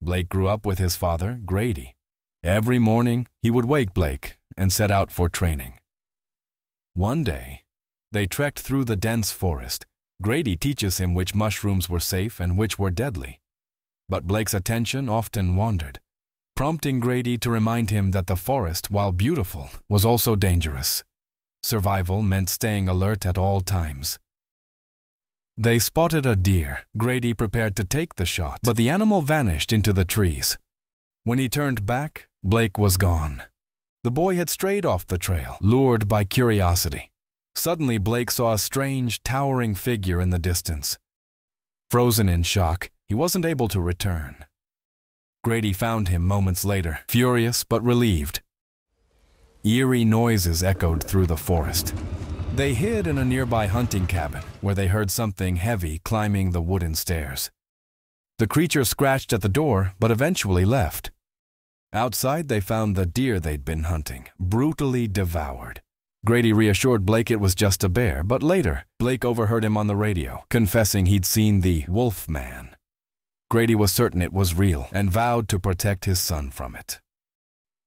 Blake grew up with his father, Grady. Every morning, he would wake Blake and set out for training. One day, they trekked through the dense forest. Grady teaches him which mushrooms were safe and which were deadly. But Blake's attention often wandered, prompting Grady to remind him that the forest, while beautiful, was also dangerous. Survival meant staying alert at all times. They spotted a deer. Grady prepared to take the shot, but the animal vanished into the trees. When he turned back, Blake was gone. The boy had strayed off the trail, lured by curiosity. Suddenly, Blake saw a strange, towering figure in the distance. Frozen in shock, he wasn't able to return. Grady found him moments later, furious but relieved. Eerie noises echoed through the forest. They hid in a nearby hunting cabin, where they heard something heavy climbing the wooden stairs. The creature scratched at the door, but eventually left. Outside, they found the deer they'd been hunting, brutally devoured. Grady reassured Blake it was just a bear, but later, Blake overheard him on the radio, confessing he'd seen the Wolf Man. Grady was certain it was real and vowed to protect his son from it.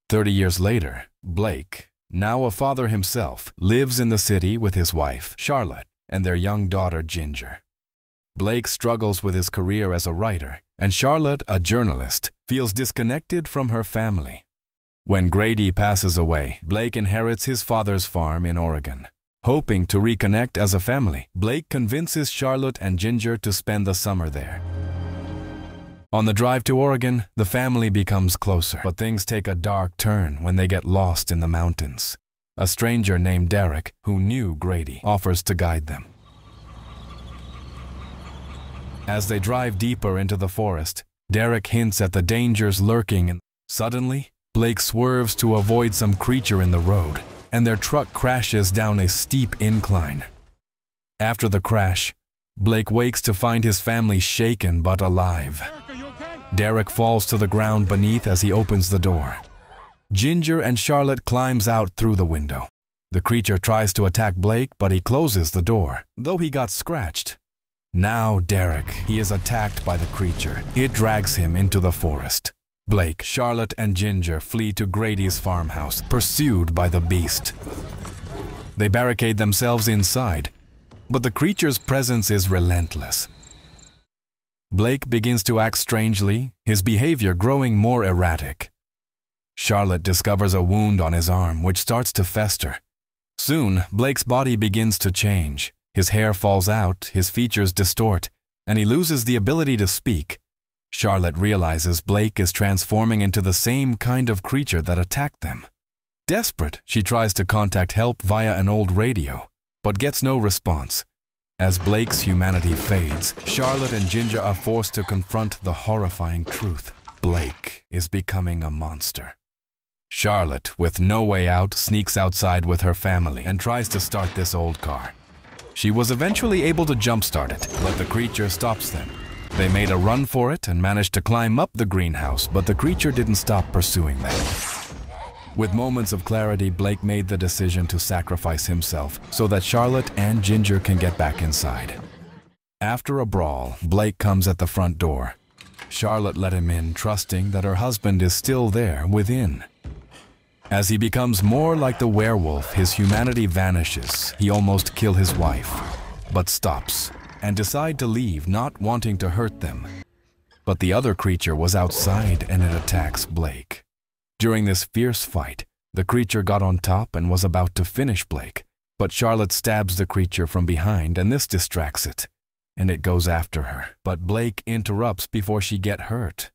30 years later, Blake, now a father himself, lives in the city with his wife, Charlotte, and their young daughter, Ginger. Blake struggles with his career as a writer, and Charlotte, a journalist, feels disconnected from her family. When Grady passes away, Blake inherits his father's farm in Oregon. Hoping to reconnect as a family, Blake convinces Charlotte and Ginger to spend the summer there. On the drive to Oregon, the family becomes closer, but things take a dark turn when they get lost in the mountains. A stranger named Derek, who knew Grady, offers to guide them. As they drive deeper into the forest, Derek hints at the dangers lurking, and suddenly, Blake swerves to avoid some creature in the road, and their truck crashes down a steep incline. After the crash, Blake wakes to find his family shaken but alive. Derek falls to the ground beneath as he opens the door. Ginger and Charlotte climbs out through the window. The creature tries to attack Blake, but he closes the door, though he got scratched. Now Derek, he is attacked by the creature. It drags him into the forest. Blake, Charlotte, and Ginger flee to Grady's farmhouse, pursued by the beast. They barricade themselves inside, but the creature's presence is relentless. Blake begins to act strangely, his behavior growing more erratic. Charlotte discovers a wound on his arm, which starts to fester. Soon, Blake's body begins to change. His hair falls out, his features distort, and he loses the ability to speak. Charlotte realizes Blake is transforming into the same kind of creature that attacked them. Desperate, she tries to contact help via an old radio, but gets no response. As Blake's humanity fades, Charlotte and Ginger are forced to confront the horrifying truth. Blake is becoming a monster. Charlotte, with no way out, sneaks outside with her family and tries to start this old car. She was eventually able to jumpstart it, but the creature stops them. They made a run for it and managed to climb up the greenhouse, but the creature didn't stop pursuing them. With moments of clarity, Blake made the decision to sacrifice himself so that Charlotte and Ginger can get back inside. After a brawl, Blake comes at the front door. Charlotte let him in, trusting that her husband is still there within. As he becomes more like the werewolf, his humanity vanishes. He almost kills his wife, but stops and decides to leave, not wanting to hurt them. But the other creature was outside and it attacks Blake. During this fierce fight, the creature got on top and was about to finish Blake, but Charlotte stabs the creature from behind and this distracts it, and it goes after her. But Blake interrupts before she gets hurt.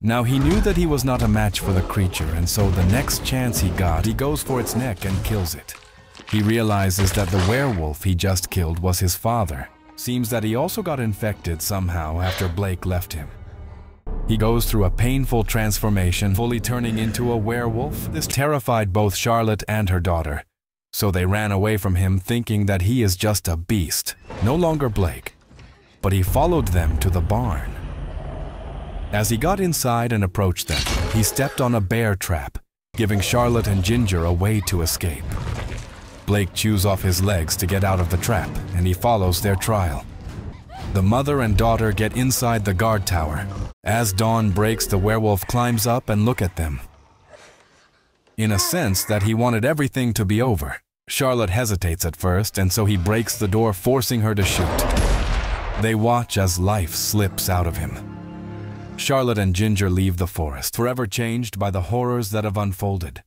Now he knew that he was not a match for the creature, and so the next chance he got, he goes for its neck and kills it. He realizes that the werewolf he just killed was his father. Seems that he also got infected somehow after Blake left him. He goes through a painful transformation, fully turning into a werewolf. This terrified both Charlotte and her daughter, so they ran away from him thinking that he is just a beast, no longer Blake. But he followed them to the barn. As he got inside and approached them, he stepped on a bear trap, giving Charlotte and Ginger a way to escape. Blake chews off his legs to get out of the trap, and he follows their trial. The mother and daughter get inside the guard tower. As dawn breaks, the werewolf climbs up and looks at them. In a sense that he wanted everything to be over. Charlotte hesitates at first, and so he breaks the door, forcing her to shoot. They watch as life slips out of him. Charlotte and Ginger leave the forest, forever changed by the horrors that have unfolded.